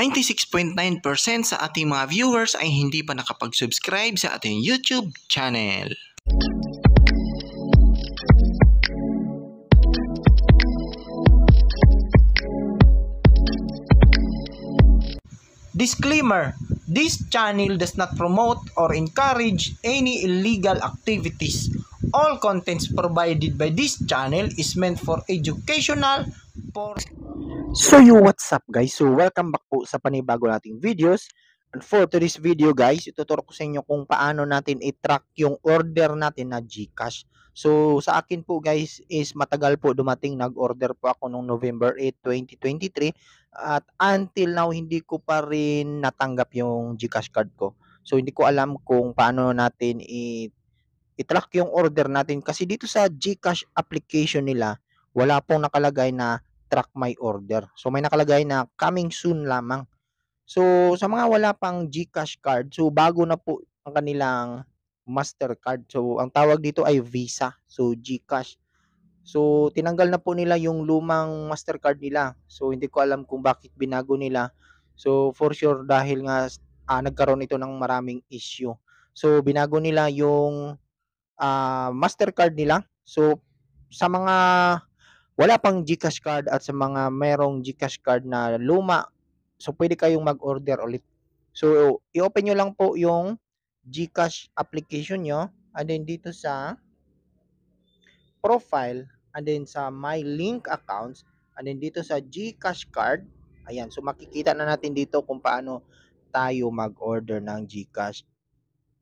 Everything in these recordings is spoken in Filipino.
96.9% sa ating mga viewers ay hindi pa nakapag-subscribe sa ating YouTube channel. Disclaimer: this channel does not promote or encourage any illegal activities. All contents provided by this channel is meant for educational purposes. So what's up guys? So welcome back po sa panibago nating videos. And for today's video guys, ituturo ko sa inyo kung paano natin i-track yung order natin na GCash. So sa akin po guys is matagal po dumating, nag-order po ako noong November 8, 2023 at until now hindi ko pa rin natanggap yung GCash card ko. So hindi ko alam kung paano natin i-track yung order natin kasi dito sa GCash application nila wala pong nakalagay na track my order. So may nakalagay na coming soon lamang. So sa mga wala pang GCash card, so bago na po ang kanilang Mastercard. So ang tawag dito ay Visa. So GCash. So tinanggal na po nila yung lumang Mastercard nila. So hindi ko alam kung bakit binago nila. So for sure dahil nga nagkaroon ito ng maraming issue. So binago nila yung Mastercard nila. So sa mga wala pang GCash card at sa mga merong GCash card na luma, so pwede kayong mag-order ulit. So i-open nyo lang po yung GCash application nyo and then dito sa profile and then sa my link accounts and then dito sa GCash card. Ayan, so makikita na natin dito kung paano tayo mag-order ng GCash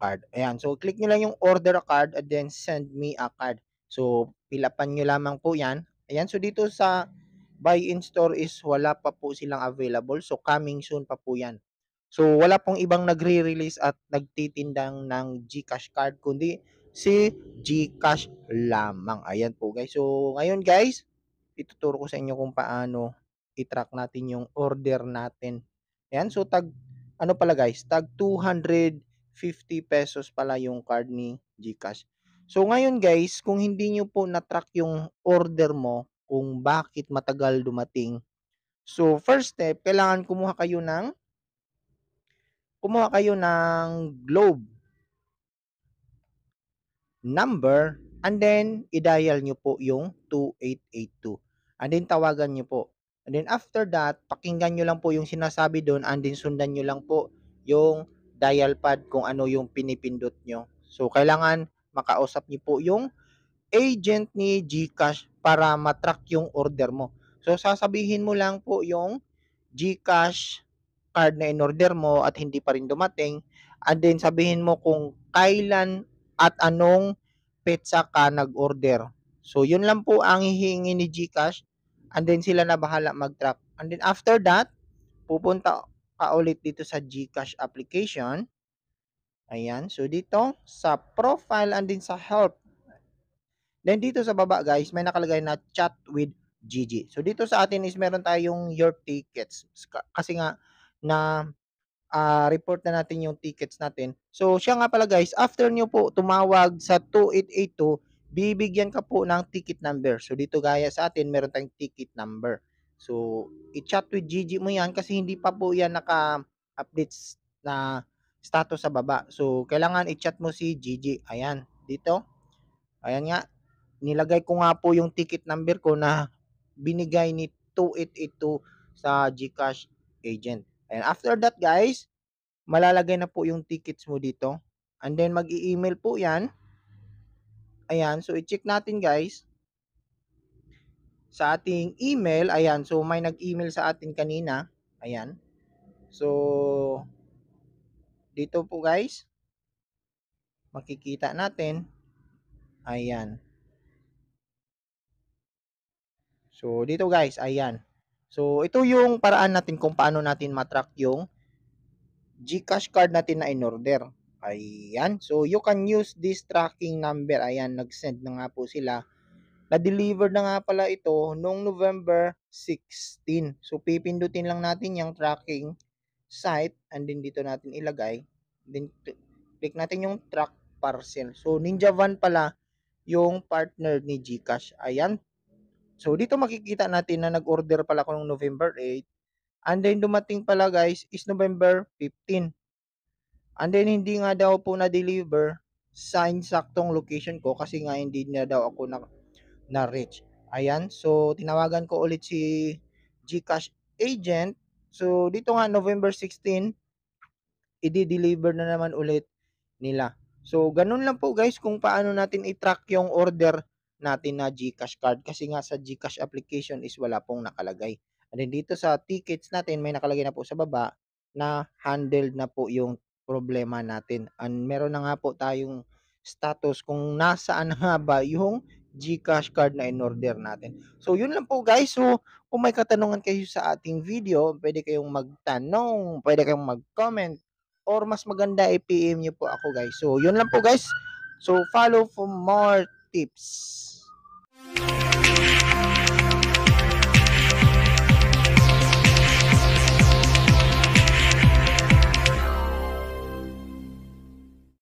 card. Ayan, so click nyo lang yung order a card and then send me a card. So pilapan nyo lamang po yan. Ayan, so dito sa buy in store is wala pa po silang available. So coming soon pa po yan. So wala pong ibang nagre-release at nagtitindang ng GCash card kundi si GCash lamang. Ayan po guys. So ngayon guys, ituturo ko sa inyo kung paano i-track natin yung order natin. Ayan, so tag ano pala guys, tag 250 pesos pala yung card ni GCash. So ngayon guys, kung hindi nyo po na-track yung order mo, kung bakit matagal dumating, so first step, kailangan kumuha kayo ng globe number and then i-dial nyo po yung 2882 and then tawagan nyo po. And then after that, pakinggan nyo lang po yung sinasabi doon and then sundan nyo lang po yung dial pad kung ano yung pinipindot nyo. So kailangan makausap nyo po yung agent ni GCash para matrack yung order mo. So sasabihin mo lang po yung GCash card na in-order mo at hindi pa rin dumating and then sabihin mo kung kailan at anong petsa ka nag-order. So yun lang po ang hihingi ni GCash and then sila na bahala mag-track. And then after that, pupunta ka ulit dito sa GCash application. Ayan, so dito sa profile and then sa help. Then dito sa baba guys, may nakalagay na chat with Gigi. So dito sa atin is meron tayong your tickets. Kasi nga na report na natin yung tickets natin. So siya nga pala guys, after nyo po tumawag sa 2882, bibigyan ka po ng ticket number. So dito gaya sa atin, meron tayong ticket number. So i-chat with Gigi mo yan kasi hindi pa po yan naka-updates na status sa baba. So kailangan i-chat mo si Gigi. Ayan, dito. Ayan nga, nilagay ko nga po yung ticket number ko na binigay ni 2882 sa GCash agent. And after that guys, malalagay na po yung tickets mo dito. And then mag-i-email po yan. Ayan, so i-check natin guys. Sa ating email, ayan, so may nag-email sa atin kanina. Ayan. So, dito po guys, makikita natin. Ayan. So, dito guys, ayan. So, ito yung paraan natin kung paano natin matrack yung GCash card natin na in-order. Ayan. So, you can use this tracking number. Ayan, nag-send na nga po sila. Na-deliver na nga pala ito noong November 16. So, pipindutin lang natin yung tracking site and then dito natin ilagay. Then, click natin yung track parcel. So, Ninja Van pala yung partner ni GCash. Ayan. So, dito makikita natin na nag-order pala ako noong November 8. And then dumating pala guys is November 15. And then hindi nga daw po na-deliver sa insaktong location ko kasi nga hindi na daw ako na-reach. Ayan, so tinawagan ko ulit si GCash agent. So dito nga November 16, i-deliver na naman ulit nila. So ganun lang po guys kung paano natin i-track yung order natin na GCash card kasi nga sa GCash application is wala pong nakalagay. And then dito sa tickets natin may nakalagay na po sa baba na handled na po yung problema natin. And meron na nga po tayong status kung nasaan na nga ba yung GCash card na in-order natin. So yun lang po guys. So kung may katanungan kayo sa ating video, pwede kayong magtanong, pwede kayong mag-comment, or mas maganda i-PM niyo po ako guys. So yun lang po guys. So follow for more tips.